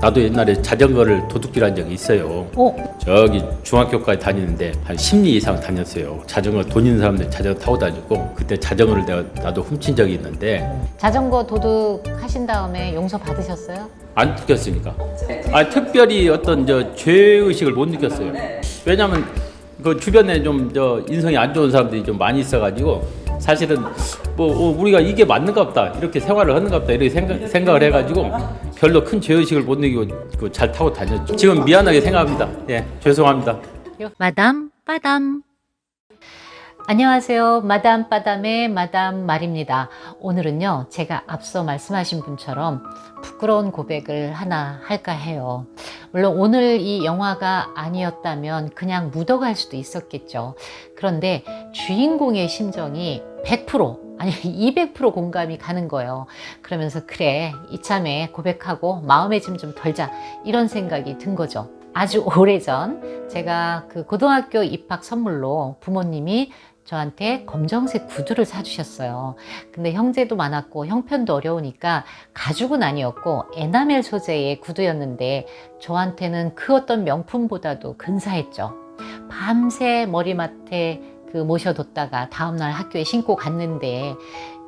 나도 옛날에 자전거를 도둑질한 적이 있어요. 저기 중학교까지 다니는데 한 10리 이상 다녔어요. 자전거 돈 있는 사람들 자전거 타고 다니고, 그때 자전거를 나도 훔친 적이 있는데 자전거 도둑 하신 다음에 용서 받으셨어요? 안 느꼈으니까. 특별히 어떤 죄의식을 못 느꼈어요. 왜냐면 그 주변에 좀 인성이 안 좋은 사람들이 좀 많이 있어가지고, 사실은 우리가 이게 맞는가 보다, 이렇게 생활을 하는가 보다, 이렇게 생각을 해가지고 별로 큰 죄의식을 못 느끼고 잘 타고 다녔죠. 지금 미안하게 생각합니다. 예, 죄송합니다. 마담 빠담. 안녕하세요. 마담 빠담의 마담 말입니다. 오늘은요, 제가 앞서 말씀하신 분처럼 부끄러운 고백을 하나 할까 해요. 물론 오늘 이 영화가 아니었다면 그냥 묻어갈 수도 있었겠죠. 그런데 주인공의 심정이 100% 아니 200% 공감이 가는 거예요. 그러면서 그래, 이참에 고백하고 마음의 짐 좀 덜자, 이런 생각이 든 거죠. 아주 오래전 제가 그 고등학교 입학 선물로 부모님이 저한테 검정색 구두를 사주셨어요. 근데 형제도 많았고 형편도 어려우니까 가죽은 아니었고 에나멜 소재의 구두였는데, 저한테는 그 어떤 명품보다도 근사했죠. 밤새 머리맡에 모셔뒀다가 다음날 학교에 신고 갔는데,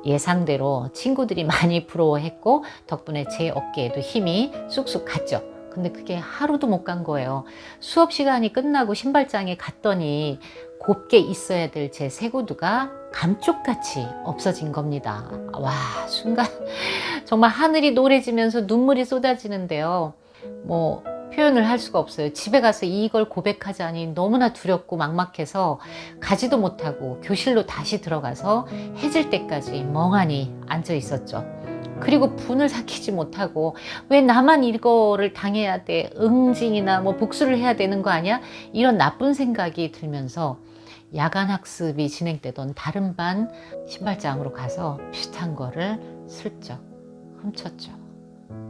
예상대로 친구들이 많이 부러워했고 덕분에 제 어깨에도 힘이 쑥쑥 갔죠. 근데 그게 하루도 못 간 거예요. 수업 시간이 끝나고 신발장에 갔더니 곱게 있어야 될 제 새 구두가 감쪽같이 없어진 겁니다. 와, 순간 정말 하늘이 노래지면서 눈물이 쏟아지는데요. 표현을 할 수가 없어요. 집에 가서 이걸 고백하자니 너무나 두렵고 막막해서 가지도 못하고 교실로 다시 들어가서 해질 때까지 멍하니 앉아 있었죠. 그리고 분을 삭히지 못하고, 왜 나만 이거를 당해야 돼? 응징이나 복수를 해야 되는 거 아니야? 이런 나쁜 생각이 들면서 야간 학습이 진행되던 다른 반 신발장으로 가서 비슷한 거를 슬쩍 훔쳤죠.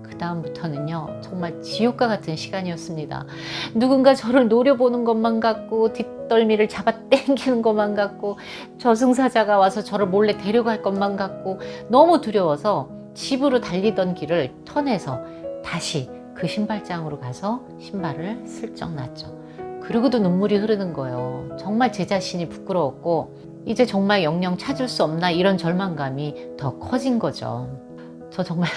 그 다음부터는요, 정말 지옥과 같은 시간이었습니다. 누군가 저를 노려보는 것만 같고, 뒷덜미를 잡아 당기는 것만 같고, 저승사자가 와서 저를 몰래 데려갈 것만 같고, 너무 두려워서 집으로 달리던 길을 턴해서 다시 그 신발장으로 가서 신발을 슬쩍 놨죠. 그러고도 눈물이 흐르는 거예요. 정말 제 자신이 부끄러웠고, 이제 정말 영영 찾을 수 없나, 이런 절망감이 더 커진 거죠. 저 정말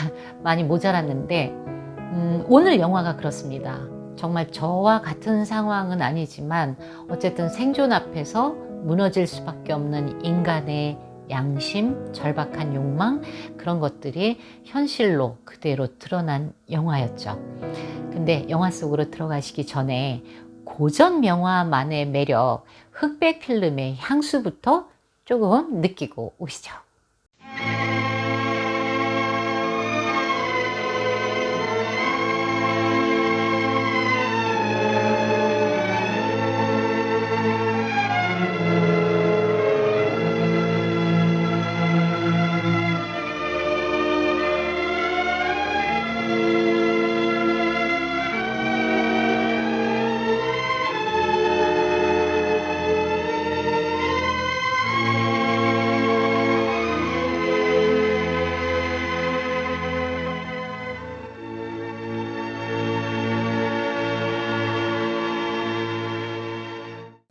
많이 모자랐는데, 오늘 영화가 그렇습니다. 정말 저와 같은 상황은 아니지만 어쨌든 생존 앞에서 무너질 수밖에 없는 인간의 양심, 절박한 욕망, 그런 것들이 현실로 그대로 드러난 영화였죠. 근데 영화 속으로 들어가시기 전에 고전 명화만의 매력, 흑백 필름의 향수부터 조금 느끼고 오시죠.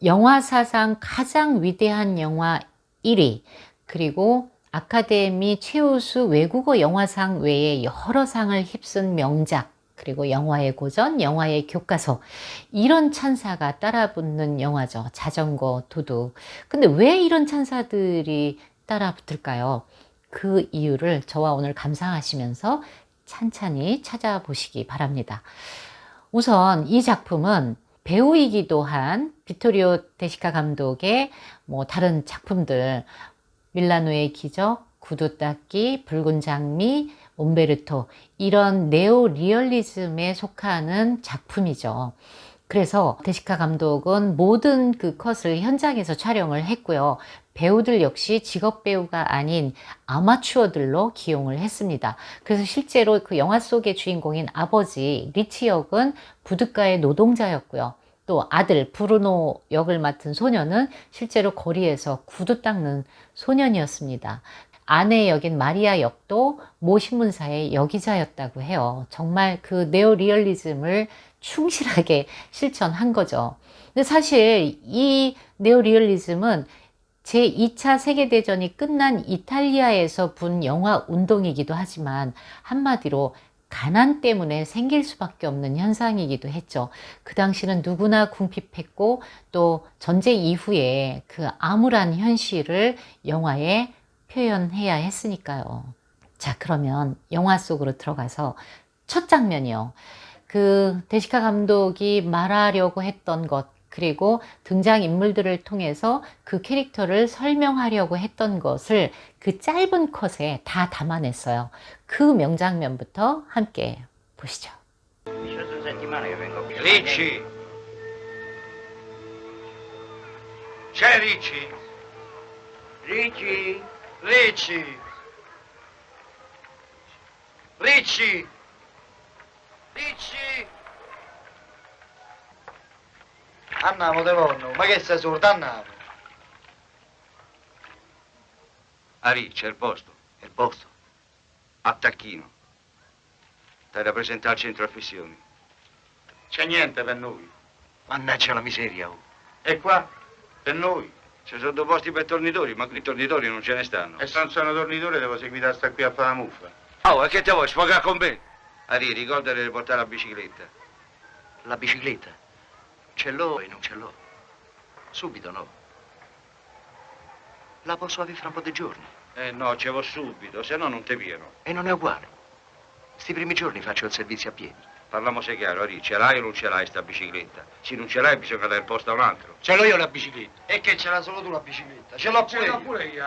영화 사상 가장 위대한 영화 1위, 그리고 아카데미 최우수 외국어 영화상 외에 여러 상을 휩쓴 명작, 그리고 영화의 고전, 영화의 교과서, 이런 찬사가 따라붙는 영화죠. 자전거 도둑. 근데 왜 이런 찬사들이 따라붙을까요? 그 이유를 저와 오늘 감상하시면서 찬찬히 찾아보시기 바랍니다. 우선 이 작품은 배우이기도 한 비토리오 데시카 감독의 다른 작품들, 밀라노의 기적, 구두 닦기, 붉은 장미, 옴베르토, 이런 네오리얼리즘에 속하는 작품이죠. 그래서 데시카 감독은 모든 그 컷을 현장에서 촬영을 했고요. 배우들 역시 직업 배우가 아닌 아마추어들로 기용을 했습니다. 그래서 실제로 그 영화 속의 주인공인 아버지 리치 역은 부둣가의 노동자였고요. 또 아들 브루노 역을 맡은 소년은 실제로 거리에서 구두 닦는 소년이었습니다. 아내 역인 마리아 역도 모 신문사의 여기자였다고 해요. 정말 그 네오리얼리즘을 충실하게 실천한 거죠. 근데 사실 이 네오리얼리즘은 제2차 세계대전이 끝난 이탈리아에서 분 영화 운동이기도 하지만 한마디로 가난 때문에 생길 수밖에 없는 현상이기도 했죠. 그 당시는 누구나 궁핍했고 또 전쟁 이후에 그 암울한 현실을 영화에 표현해야 했으니까요. 자, 그러면 영화 속으로 들어가서 첫 장면이요. 그 데시카 감독이 말하려고 했던 것, 그리고 등장인물들을 통해서 그 캐릭터를 설명하려고 했던 것을 그 짧은 컷에 다 담아냈어요. 그 명장면부터 함께 보시죠. Ricci! C'è Ricci? Ricci! Ricci! Ricci! Ricci! Andiamo, Devorno, ma che sei sordo? Andiamo. A Ricci, è il posto. È il posto? A Tacchino. Stai da presentare al centro affissioni. C'è niente per noi. Mannaggia la miseria, oh. E qua? Per noi? Ci sono due posti per tornitori, ma qui tornitori non ce ne stanno. E se non sono tornitore devo seguire a sta qui a fare la muffa. Oh, e che te vuoi, sfogare con me? Ari, ricordati di portare la bicicletta. La bicicletta? Ce l'ho e non ce l'ho. Subito no. La posso avere fra un po' di giorni. No, ce l'ho subito, se no non te pieno. E non è uguale. Sti primi giorni faccio il servizio a piedi. Parliamo se chiaro, Ari, ce l'hai o non ce l'hai sta bicicletta? Se non ce l'hai bisogna dare il posto a un altro. Ce l'ho io la bicicletta. E che ce l'ha solo tu la bicicletta? Ce l'ho pure io.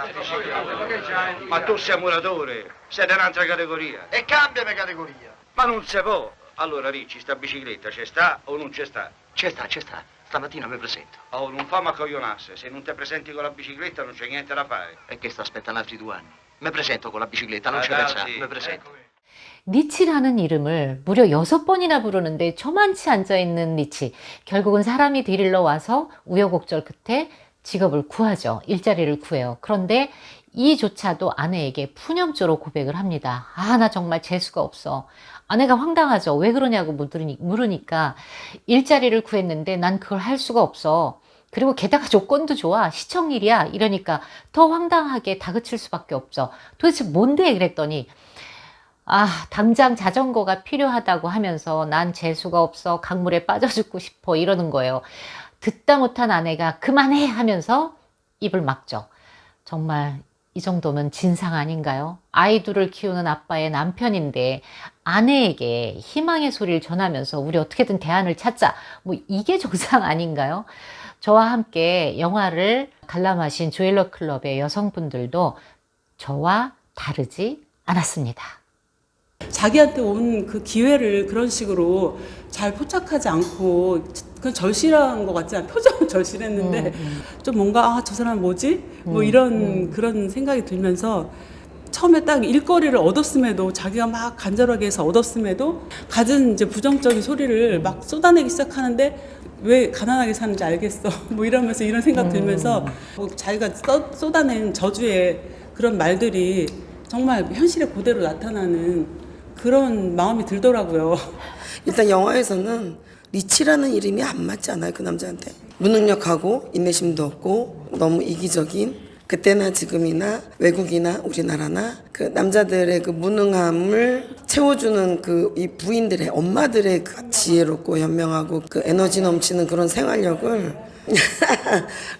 Ma tu sei muratore, sei di un'altra categoria. E cambiami categoria. Ma non si può. Allora, Ricci, sta bicicletta c'è sta o non c'è sta? C'è sta, c'è sta. Stamattina mi presento. Oh, non fammi accoglionasse. Se non ti presenti con la bicicletta non c'è niente da fare. E che sta aspettando altri 2 anni? Mi presento con la bicicletta, non ci pensare. Mi presento. 니치라는 이름을 무려 6번이나 부르는데 저만치 앉아있는 니치. 결국은 사람이 데리러 와서 우여곡절 끝에 직업을 구하죠. 일자리를 구해요. 그런데 이조차도 아내에게 푸념조로 고백을 합니다. 아, 나 정말 재수가 없어. 아내가 황당하죠. 왜 그러냐고 물으니까 일자리를 구했는데 난 그걸 할 수가 없어. 그리고 게다가 조건도 좋아. 시청일이야. 이러니까 더 황당하게 다그칠 수밖에 없죠. 도대체 뭔데? 그랬더니 아, 당장 자전거가 필요하다고 하면서 난 재수가 없어. 강물에 빠져 죽고 싶어. 이러는 거예요. 듣다 못한 아내가 그만해 하면서 입을 막죠. 정말 이 정도면 진상 아닌가요? 아이 둘을 키우는 아빠의 남편인데 아내에게 희망의 소리를 전하면서 우리 어떻게든 대안을 찾자. 뭐 이게 정상 아닌가요? 저와 함께 영화를 관람하신 조엘러 클럽의 여성분들도 저와 다르지 않았습니다. 자기한테 온 그 기회를 그런 식으로 잘 포착하지 않고 그 절실한 것 같지 않아. 표정은 절실했는데 좀 뭔가 아, 저 사람 뭐지? 뭐 이런 그런 생각이 들면서 처음에 딱 일거리를 얻었음에도 자기가 막 간절하게 해서 얻었음에도 가진 이제 부정적인 소리를 막 쏟아내기 시작하는데 왜 가난하게 사는지 알겠어. 뭐 이러면서 이런 생각 들면서 뭐 자기가 쏟아낸 저주의 그런 말들이 정말 현실에 그대로 나타나는 그런 마음이 들더라고요. 일단 영화에서는 리치라는 이름이 안 맞지 않아요, 그 남자한테. 무능력하고 인내심도 없고 너무 이기적인 그때나 지금이나 외국이나 우리나라나 그 남자들의 그 무능함을 채워주는 그 이 부인들의 엄마들의 그 지혜롭고 현명하고 그 에너지 넘치는 그런 생활력을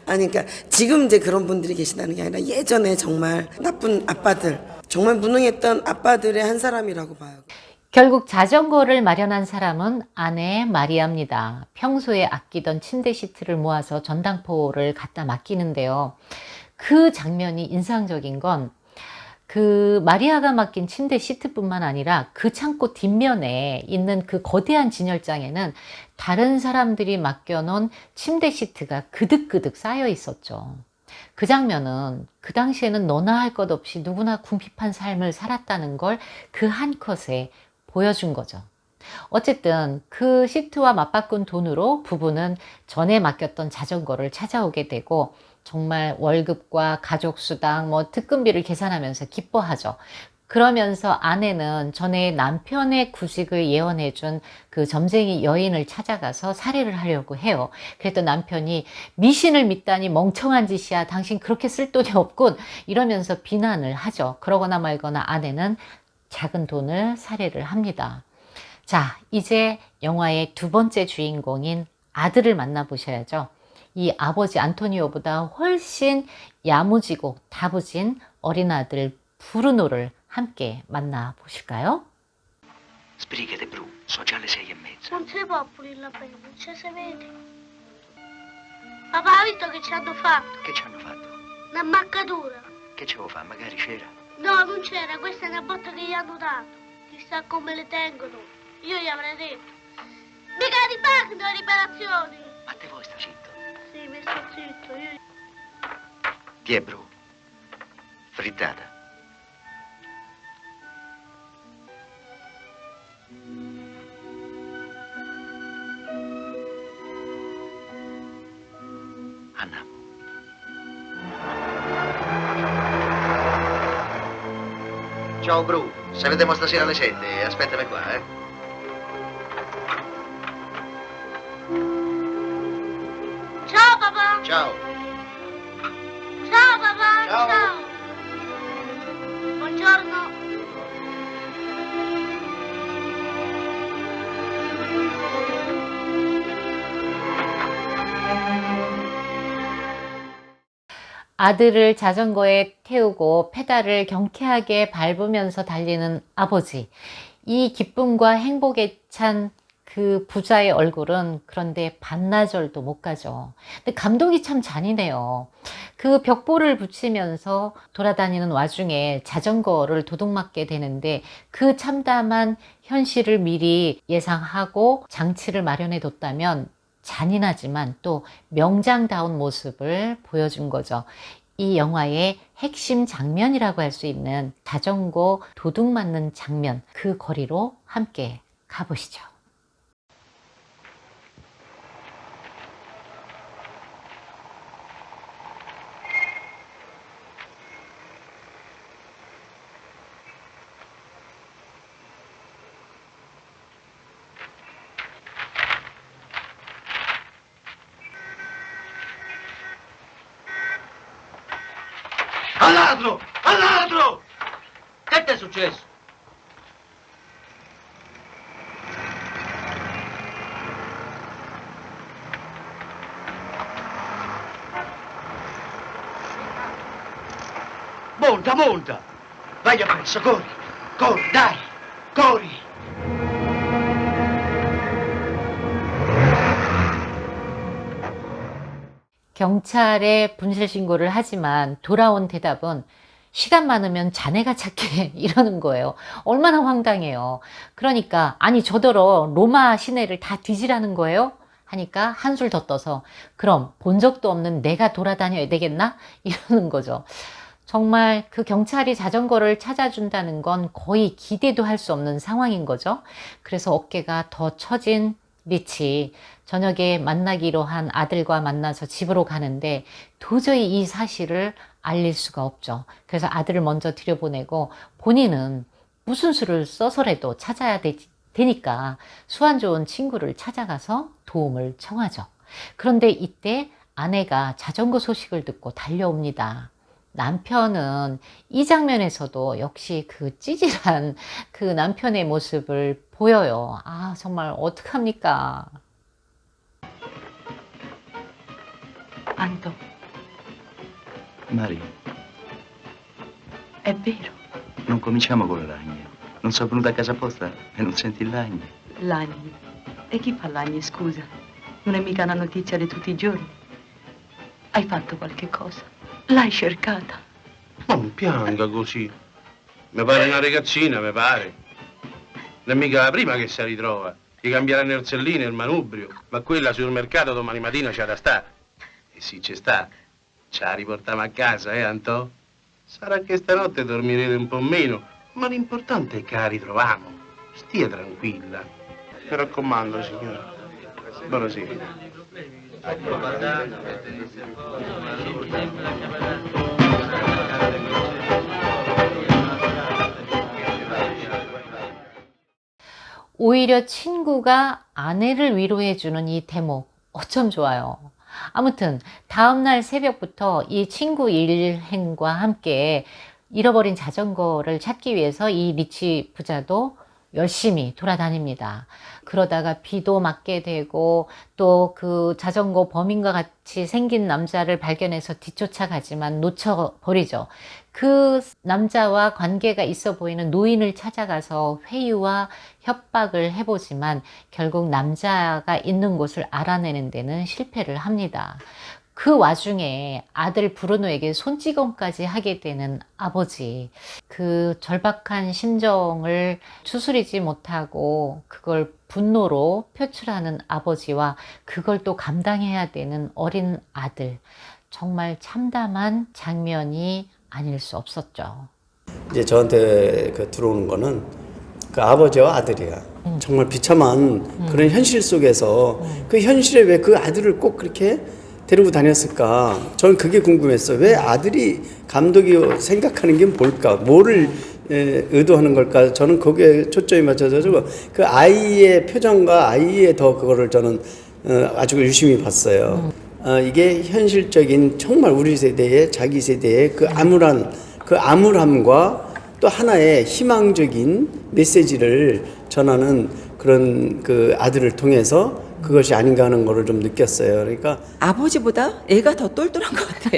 아니 그러니까 지금 이제 그런 분들이 계시다는 게 아니라 예전에 정말 나쁜 아빠들 정말 무능했던 아빠들의 한 사람이라고 봐요. 결국 자전거를 마련한 사람은 아내 마리아입니다. 평소에 아끼던 침대 시트를 모아서 전당포를 갖다 맡기는데요. 그 장면이 인상적인 건 그 마리아가 맡긴 침대 시트뿐만 아니라 그 창고 뒷면에 있는 그 거대한 진열장에는 다른 사람들이 맡겨놓은 침대 시트가 그득그득 쌓여 있었죠. 그 장면은 그 당시에는 너나 할 것 없이 누구나 궁핍한 삶을 살았다는 걸 그 한 컷에 보여준 거죠. 어쨌든 그 시트와 맞바꾼 돈으로 부부는 전에 맡겼던 자전거를 찾아오게 되고 정말 월급과 가족수당, 뭐 특근비를 계산하면서 기뻐하죠. 그러면서 아내는 전에 남편의 구직을 예언해준 그 점쟁이 여인을 찾아가서 살해를 하려고 해요. 그랬더니 남편이 미신을 믿다니 멍청한 짓이야. 당신 그렇게 쓸 돈이 없군. 이러면서 비난을 하죠. 그러거나 말거나 아내는 작은 돈을 살해를 합니다. 자, 이제 영화의 두 번째 주인공인 아들을 만나보셔야죠. 이 아버지 안토니오보다 훨씬 야무지고 다부진 어린 아들 브루노를 함께 만나보실까요? Sbrigate, Bru, sono già le 6:30. Non si può pulire la pelle, non ci si vede. Papà, ha visto che ci hanno fatto? Che ci hanno fatto? Un'ammaccatura. Che ci avevo fatto? Magari c'era. No, non c'era, questa è una botta che gli hanno dato. Chissà come le tengono. Io gli avrei detto. Mica ripartono le riparazioni. Ma te vuoi sta zitto? Sì, mi sto zitto, io... Chi è, Bru? Frittata. Andiamo. Ciao Bru, se vediamo stasera alle 7, aspettami qua, eh. Ciao papà! Ciao. Ciao papà! Ciao. Buongiorno! 아들을 자전거에 태우고 페달을 경쾌하게 밟으면서 달리는 아버지. 이 기쁨과 행복에 찬 그 부자의 얼굴은 그런데 반나절도 못 가죠. 근데 감독이 참 잔인해요. 그 벽보를 붙이면서 돌아다니는 와중에 자전거를 도둑맞게 되는데 그 참담한 현실을 미리 예상하고 장치를 마련해 뒀다면 잔인하지만 또 명장다운 모습을 보여준 거죠. 이 영화의 핵심 장면이라고 할 수 있는 자전거 도둑 맞는 장면, 그 거리로 함께 가보시죠. Al ladro! Al ladro! Che ti è successo? Monta, monta! Vai appresso, corri! Corri, dai! Corri! 경찰에 분실 신고를 하지만 돌아온 대답은 시간 많으면 자네가 찾게 이러는 거예요. 얼마나 황당해요. 그러니까 아니 저더러 로마 시내를 다 뒤지라는 거예요? 하니까 한술 더 떠서 그럼 본 적도 없는 내가 돌아다녀야 되겠나? 이러는 거죠. 정말 그 경찰이 자전거를 찾아준다는 건 거의 기대도 할 수 없는 상황인 거죠. 그래서 어깨가 더 처진 리치, 저녁에 만나기로 한 아들과 만나서 집으로 가는데 도저히 이 사실을 알릴 수가 없죠. 그래서 아들을 먼저 들여보내고 본인은 무슨 수를 써서라도 찾아야 되니까 수완 좋은 친구를 찾아가서 도움을 청하죠. 그런데 이때 아내가 자전거 소식을 듣고 달려옵니다. 남편은 이 장면에서도 역시 그 찌질한 그 남편의 모습을 보여요. 아, 정말 어떡합니까? Anto, Maria, è vero, non cominciamo con le lagne. Non sono venuta a casa apposta e non senti il lagne. Lagni. E chi fa Lagni, scusa? Non è mica una notizia di tutti i giorni. Hai fatto qualche cosa? L'hai cercata? Non pianga così. Mi pare una ragazzina, mi pare. Non è mica la prima che si ritrova. Gli cambieranno il sellino e il manubrio. Ma quella sul mercato domani mattina c'ha da stare. E sì, c'è sta. Ce la riportiamo a casa, Antò? Sarà che stanotte dormirete un po' meno, ma l'importante è che la ritroviamo. Stia tranquilla. Mi raccomando, signora. Buonasera. 오히려 친구가 아내를 위로해주는 이 대목 어쩜 좋아요. 아무튼 다음날 새벽부터 이 친구 일행과 함께 잃어버린 자전거를 찾기 위해서 이 리치 부자도 열심히 돌아다닙니다. 그러다가 비도 맞게 되고 또 그 자전거 범인과 같이 생긴 남자를 발견해서 뒤쫓아가지만 놓쳐버리죠. 그 남자와 관계가 있어 보이는 노인을 찾아가서 회유와 협박을 해보지만 결국 남자가 있는 곳을 알아내는 데는 실패를 합니다. 그 와중에 아들 브루노에게 손찌검까지 하게 되는 아버지, 그 절박한 심정을 추스리지 못하고 그걸 분노로 표출하는 아버지와 그걸 또 감당해야 되는 어린 아들, 정말 참담한 장면이 아닐 수 없었죠. 이제 저한테 그 들어오는 거는 그 아버지와 아들이야. 정말 비참한 그런 현실 속에서 그 현실에 왜 그 아들을 꼭 그렇게 데리고 다녔을까? 저는 그게 궁금했어요. 왜 아들이 감독이 생각하는 게 뭘까? 뭐를 의도하는 걸까? 저는 거기에 초점이 맞춰서 그 아이의 표정과 아이의 더 그거를 저는 아주 유심히 봤어요. 이게 현실적인 정말 우리 세대의 자기 세대의 그 암울함과 또 하나의 희망적인 메시지를 전하는 그런 그 아들을 통해서 그것이 아닌가 하는 거를 좀 느꼈어요. 그러니까 아버지보다 애가 더 똘똘한 것 같아.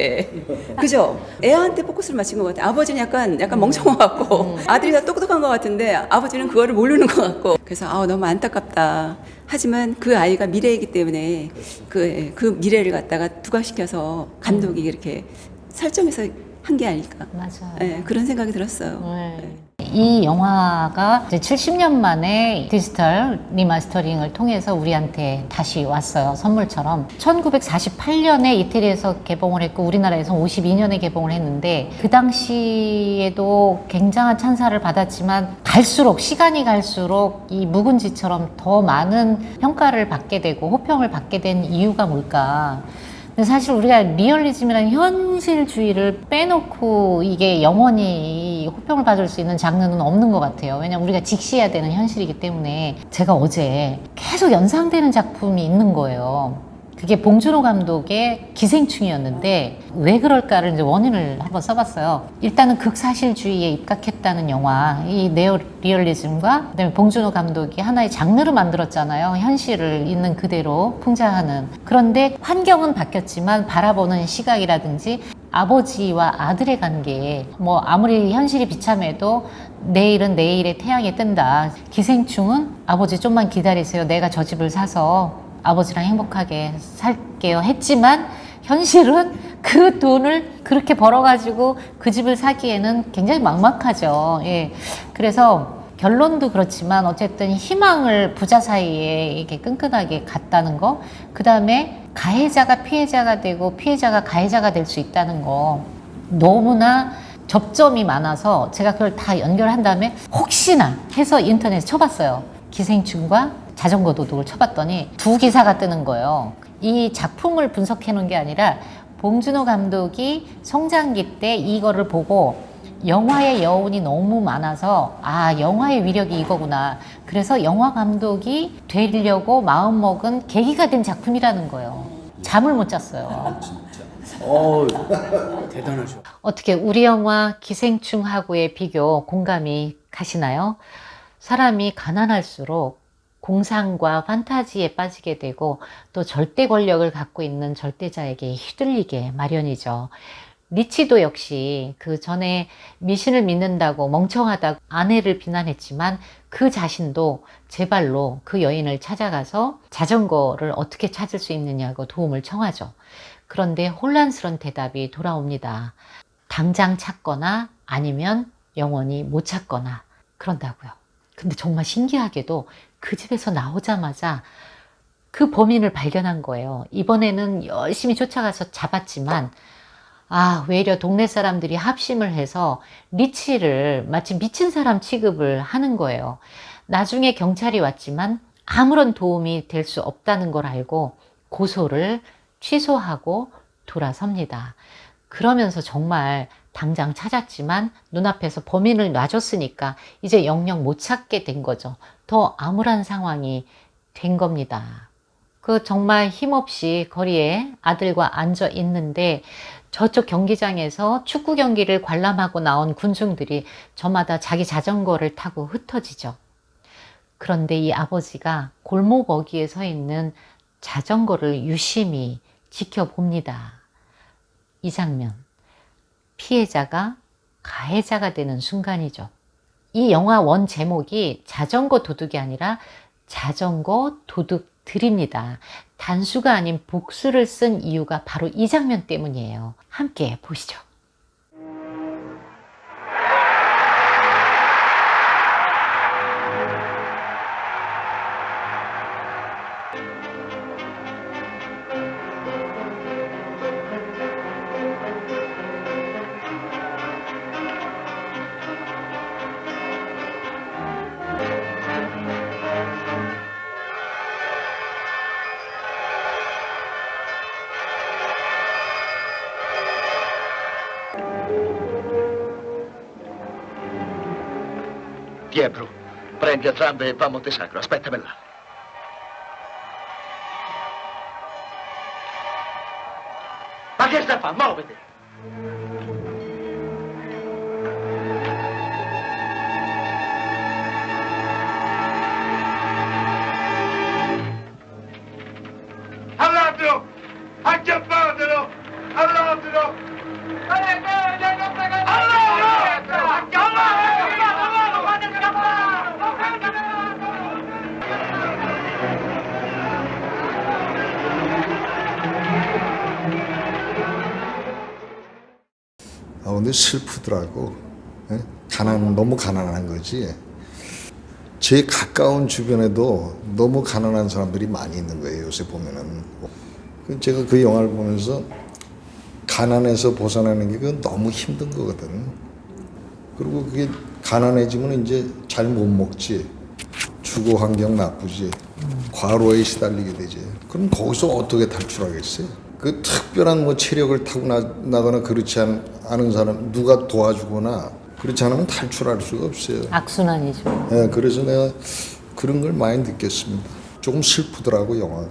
그죠? 애한테 포커스를 맞춘 것 같아. 아버지는 약간 멍청한 것 같고 아들이 더 똑똑한 것 같은데 아버지는 그거를 모르는 것 같고 그래서 너무 안타깝다. 하지만 그 아이가 미래이기 때문에 그 미래를 갖다가 부각시켜서 감독이 이렇게 설정해서 한 게 아닐까. 맞아요. 네, 그런 생각이 들었어요. 네. 이 영화가 이제 70년 만에 디지털 리마스터링을 통해서 우리한테 다시 왔어요. 선물처럼. 1948년에 이태리에서 개봉을 했고 우리나라에서 52년에 개봉을 했는데 그 당시에도 굉장한 찬사를 받았지만 시간이 갈수록 이 묵은지처럼 더 많은 평가를 받게 되고 호평을 받게 된 이유가 뭘까? 사실 우리가 리얼리즘이라는 현실주의를 빼놓고 이게 영원히 호평을 받을 수 있는 장르는 없는 것 같아요. 왜냐면 우리가 직시해야 되는 현실이기 때문에. 제가 어제 계속 연상되는 작품이 있는 거예요. 그게 봉준호 감독의 기생충이었는데 왜 그럴까를 이제 원인을 한번 써봤어요. 일단은 극사실주의에 입각했다는 영화, 이 네오리얼리즘과 그다음에 봉준호 감독이 하나의 장르를 만들었잖아요. 현실을 있는 그대로 풍자하는. 그런데 환경은 바뀌었지만 바라보는 시각이라든지 아버지와 아들의 관계, 뭐 아무리 현실이 비참해도 내일은 내일의 태양이 뜬다. 기생충은 아버지 좀만 기다리세요. 내가 저 집을 사서 아버지랑 행복하게 살게요 했지만 현실은 그 돈을 그렇게 벌어가지고 그 집을 사기에는 굉장히 막막하죠. 예. 그래서 결론도 그렇지만 어쨌든 희망을 부자 사이에 이렇게 끈끈하게 갔다는 거, 그 다음에 가해자가 피해자가 되고 피해자가 가해자가 될 수 있다는 거, 너무나 접점이 많아서 제가 그걸 다 연결한 다음에 혹시나 해서 인터넷에 쳐봤어요. 기생충과 자전거 도둑을 쳐봤더니 두 기사가 뜨는 거예요. 이 작품을 분석해 놓은 게 아니라 봉준호 감독이 성장기 때 이거를 보고 영화의 여운이 너무 많아서 영화의 위력이 이거구나. 그래서 영화 감독이 되려고 마음먹은 계기가 된 작품이라는 거예요. 잠을 못 잤어요. 대단하죠. 어떻게 우리 영화 기생충하고의 비교 공감이 가시나요? 사람이 가난할수록 공상과 판타지에 빠지게 되고 또 절대 권력을 갖고 있는 절대자에게 휘둘리게 마련이죠. 리치도 역시 그 전에 미신을 믿는다고 멍청하다고 아내를 비난했지만 그 자신도 제 발로 그 여인을 찾아가서 자전거를 어떻게 찾을 수 있느냐고 도움을 청하죠. 그런데 혼란스러운 대답이 돌아옵니다. 당장 찾거나 아니면 영원히 못 찾거나 그런다고요. 근데 정말 신기하게도 그 집에서 나오자마자 그 범인을 발견한 거예요. 이번에는 열심히 쫓아가서 잡았지만 외려 동네 사람들이 합심을 해서 리치를 마치 미친 사람 취급을 하는 거예요. 나중에 경찰이 왔지만 아무런 도움이 될 수 없다는 걸 알고 고소를 취소하고 돌아섭니다. 그러면서 정말 당장 찾았지만 눈앞에서 범인을 놔줬으니까 이제 영영 못 찾게 된 거죠. 더 암울한 상황이 된 겁니다. 그 정말 힘없이 거리에 아들과 앉아 있는데 저쪽 경기장에서 축구 경기를 관람하고 나온 군중들이 저마다 자기 자전거를 타고 흩어지죠. 그런데 이 아버지가 골목 어귀에 서 있는 자전거를 유심히 지켜봅니다. 이 장면, 피해자가 가해자가 되는 순간이죠. 이 영화 원 제목이 자전거 도둑이 아니라 자전거 도둑들입니다. 단수가 아닌 복수를 쓴 이유가 바로 이 장면 때문이에요. 함께 보시죠. Pietro, prendi entrambe e va a Montesacro, aspettami là. Ma che sta a fare? Muoviti! All'altro! Acchiapfatelo! All'altro! 근데 슬프더라고. 예? 너무 가난한 거지. 제 가까운 주변에도 너무 가난한 사람들이 많이 있는 거예요. 요새 보면은. 제가 그 영화를 보면서 가난에서 벗어나는 게 그건 너무 힘든 거거든. 그리고 그게 가난해지면 이제 잘 못 먹지. 주거 환경 나쁘지. 과로에 시달리게 되지. 그럼 거기서 어떻게 탈출하겠어요? 그 특별한 뭐 체력을 타고나거나 그렇지 않은 사람 누가 도와주거나 그렇지 않으면 탈출할 수가 없어요. 악순환이죠. 네, 그래서 내가 그런 걸 많이 느꼈습니다. 조금 슬프더라고 영화가.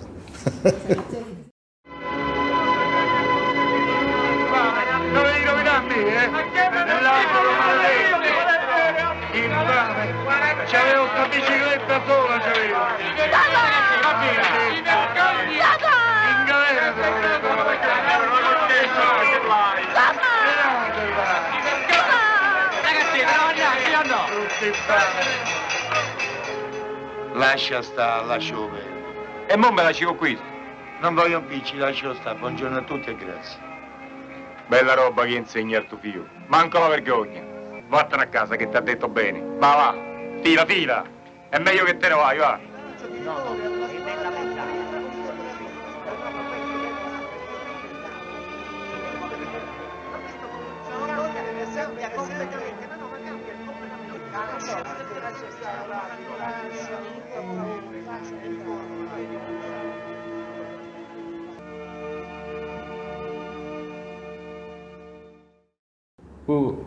C'avevo una bicicletta sola, c'avevo. In galera lascia stare, lascio bene. E mo me la civo qui. Non voglio impicci, lascio stare. Buongiorno a tutti e grazie. Bella roba che insegna al tuo figlio. Manco la vergogna. Vattene a casa che ti ha detto bene. Va, tira, tira. È meglio che te ne vai, va.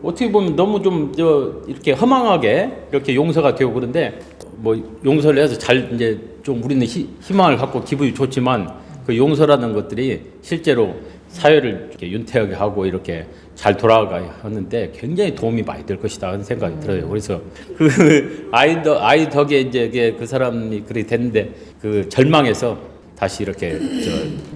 어떻게 보면 너무 좀 이렇게 허망하게 이렇게 용서가 되고 그런데 뭐 용서를 해서 잘 이제 좀 우리는 희망을 갖고 기분이 좋지만 그 용서라는 것들이 실제로 사회를 이렇게 윤택하게 하고 이렇게 잘 돌아가야 하는데 굉장히 도움이 많이 될 것이다 하는 생각이 들어요. 그래서 그 아이 덕에 이제 그 사람이 그렇게 됐는데 그 절망에서 다시 이렇게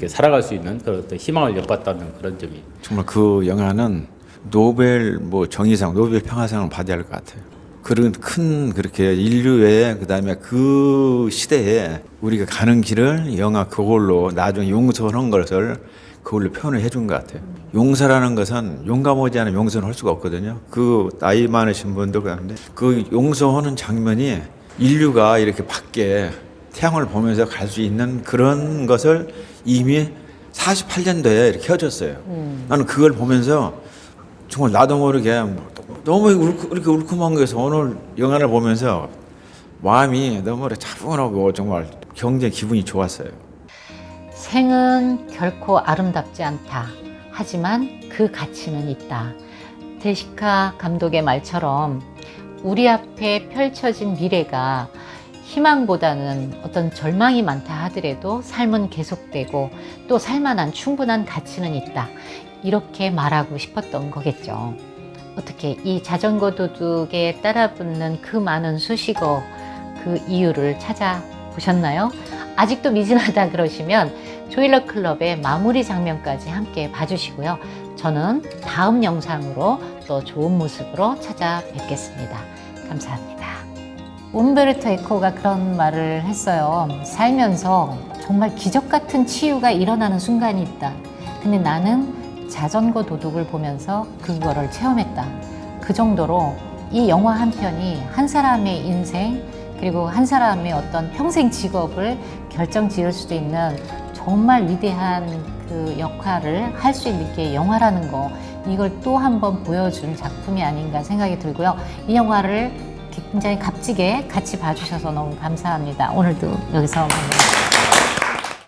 살아갈 수 있는 그런 어떤 희망을 엿봤다는 그런 점이 정말 그 영화는 노벨 뭐 정의상, 노벨 평화상을 받아야 할 것 같아요. 그런 큰 그렇게 인류의 그다음에 그 시대에 우리가 가는 길을 영화 그걸로 나중에 용서하는 것을 그걸로 표현을 해준 것 같아요. 용서라는 것은 용감하지 않으면 용서는 할 수가 없거든요. 그 나이 많으신 분들 그런데 그 용서하는 장면이 인류가 이렇게 밖에 태양을 보면서 갈 수 있는 그런 것을 이미 48년도에 이렇게 켜졌어요. 나는 그걸 보면서 정말 나도 모르게 너무 이렇게 울컥한 거에서 오늘 영화를 보면서 마음이 너무 차분하고 정말 굉장히 기분이 좋았어요. 생은 결코 아름답지 않다. 하지만 그 가치는 있다. 데시카 감독의 말처럼 우리 앞에 펼쳐진 미래가 희망보다는 어떤 절망이 많다 하더라도 삶은 계속되고 또 살만한 충분한 가치는 있다. 이렇게 말하고 싶었던 거겠죠. 어떻게 이 자전거 도둑에 따라붙는 그 많은 수식어 그 이유를 찾아보셨나요? 아직도 미진하다 그러시면 조일러 클럽의 마무리 장면까지 함께 봐주시고요. 저는 다음 영상으로 또 좋은 모습으로 찾아뵙겠습니다. 감사합니다. 움베르토 에코가 그런 말을 했어요. 살면서 정말 기적 같은 치유가 일어나는 순간이 있다. 근데 나는 자전거 도둑을 보면서 그거를 체험했다. 그 정도로 이 영화 한 편이 한 사람의 인생 그리고 한 사람의 어떤 평생 직업을 결정 지을 수도 있는 정말 위대한 그 역할을 할 수 있는 게 영화라는 거, 이걸 또 한 번 보여준 작품이 아닌가 생각이 들고요. 이 영화를 굉장히 값지게 같이 봐주셔서 너무 감사합니다. 오늘도 여기서 만나요.